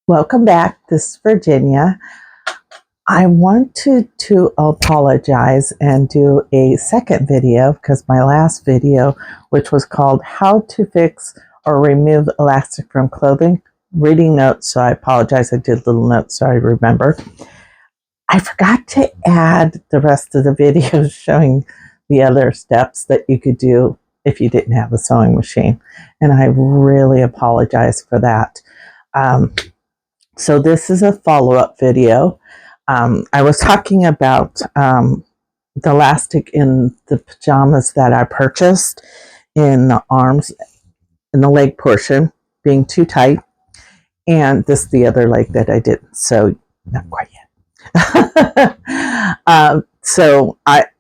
Welcome back. This is Virginia. I wanted to apologize and do a second video because my last video, which was called How to Fix or Remove Elastic from Clothing, reading notes, so I apologize. I did little notes so I remember. I forgot to add the rest of the video showing the other steps that you could do if you didn't have a sewing machine. And I really apologize for that. So this is a follow-up video. I was talking about the elastic in the pajamas that I purchased in the arms, in the leg portion, being too tight. And this is the other leg that I didn't sew, not quite yet.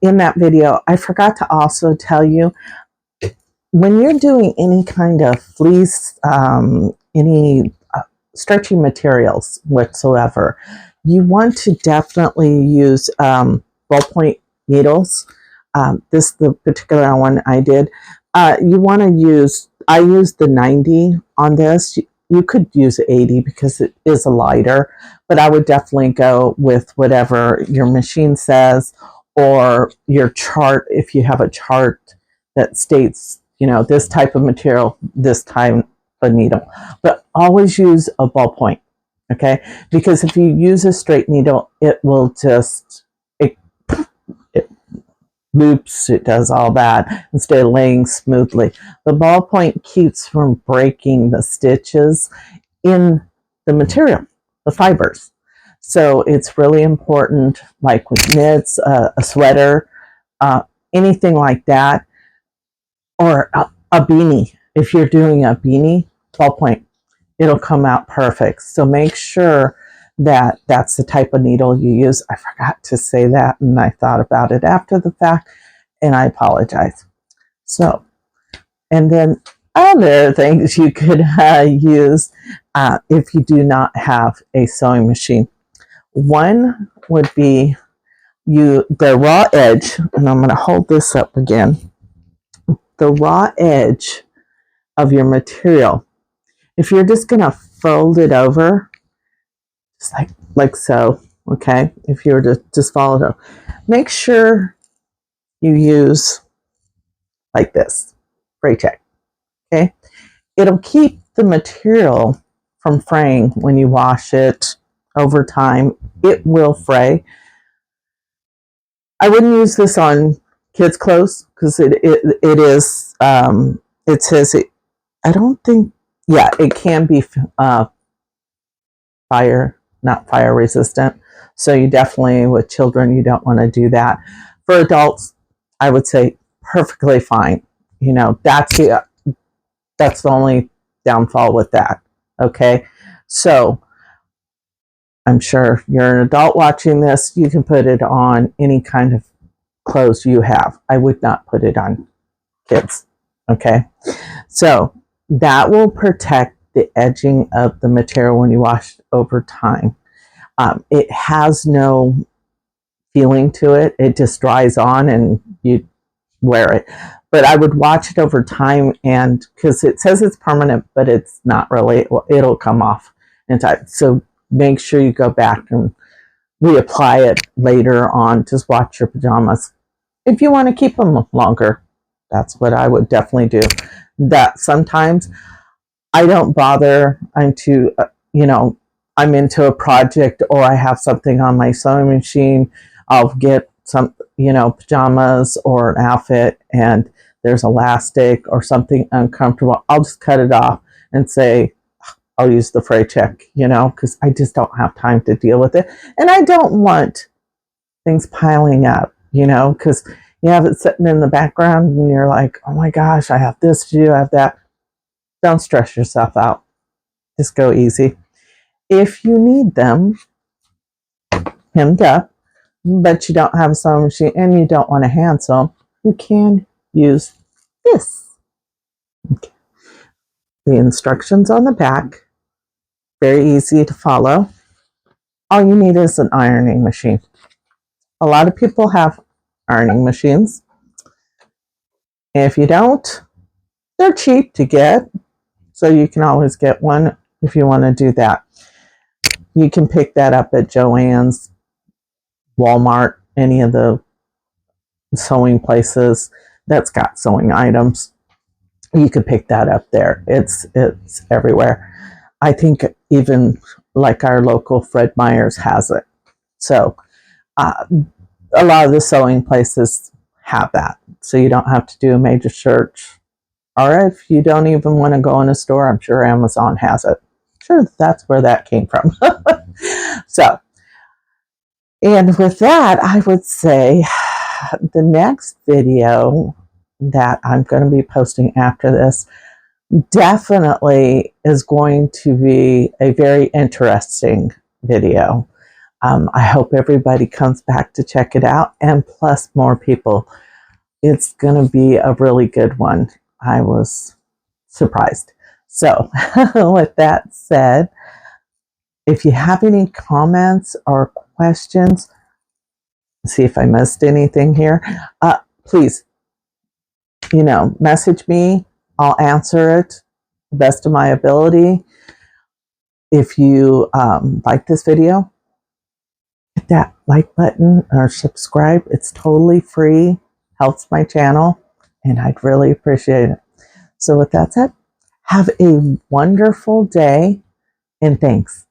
In that video, I forgot to also tell you, when you're doing any kind of fleece, any stretchy materials whatsoever, you want to definitely use ballpoint needles. This is the particular one I did. You want to use, I used the 90 on this. You could use 80 because it is a lighter, but I would definitely go with whatever your machine says or your chart, if you have a chart that states, you know, this type of material, this type of needle. But always use a ballpoint, okay? Because if you use a straight needle, it will just, it loops, it does all that instead of laying smoothly. The ballpoint keeps from breaking the stitches in the material, the fibers. So it's really important, like with knits, a sweater, anything like that, or a beanie. If you're doing a beanie, ballpoint, it'll come out perfect. So make sure that that's the type of needle you use. I forgot to say that, and I thought about it after the fact, and I apologize. So, and then other things you could use if you do not have a sewing machine. One would be the raw edge, and I'm going to hold this up again. The raw edge of your material. If you're just going to fold it over, just like so, okay? If you were to just fold it over, make sure you use like this, Fray Check, okay? It'll keep the material from fraying when you wash it over time. It will fray. I wouldn't use this on kids' clothes because it is, it says it, I don't think, yeah, it can be not fire resistant. So you definitely, with children, you don't want to do that. For adults, I would say perfectly fine. You know, that's the only downfall with that. Okay, so I'm sure you're an adult watching this. You can put it on any kind of clothes you have. I would not put it on kids. Okay, so that will protect the edging of the material when you wash it over time. It has no feeling to it. It just dries on and you wear it. But I would watch it over time, and because it says it's permanent, but it's not really. It'll come off in time. So make sure you go back and reapply it later on. Just watch your pajamas. If you want to keep them longer, that's what I would definitely do. That sometimes I don't bother. I'm too, I'm into a project or I have something on my sewing machine. I'll get some, pajamas or an outfit and there's elastic or something uncomfortable. I'll just cut it off and say, I'll use the Fray Check, because I just don't have time to deal with it. And I don't want things piling up, because you have it sitting in the background and you're like, oh my gosh, I have this to do, I have that. Don't stress yourself out. Just go easy. If you need them hemmed up, but you don't have a sewing machine and you don't want to hand sew, you can use this. Okay. The instructions on the back, very easy to follow. All you need is an ironing machine. A lot of people have ironing machines. If you don't, they're cheap to get, so you can always get one if you want to do that. You can pick that up at Joann's, Walmart, any of the sewing places that's got sewing items. You could pick that up there. It's everywhere. I think even like our local Fred Meyer's has it. So a lot of the sewing places have that. So you don't have to do a major search. Or if you don't even want to go in a store, I'm sure Amazon has it. Sure, that's where that came from. So, and with that, I would say the next video that I'm going to be posting after this definitely is going to be a very interesting video. I hope everybody comes back to check it out, and plus more people. It's going to be a really good one. I was surprised. So with that said, if you have any comments or questions, see if I missed anything here, please, message me. I'll answer it best of my ability. If you like this video, hit that like button or subscribe. It's totally free, helps my channel, and I'd really appreciate it. So with that said, have a wonderful day, and thanks.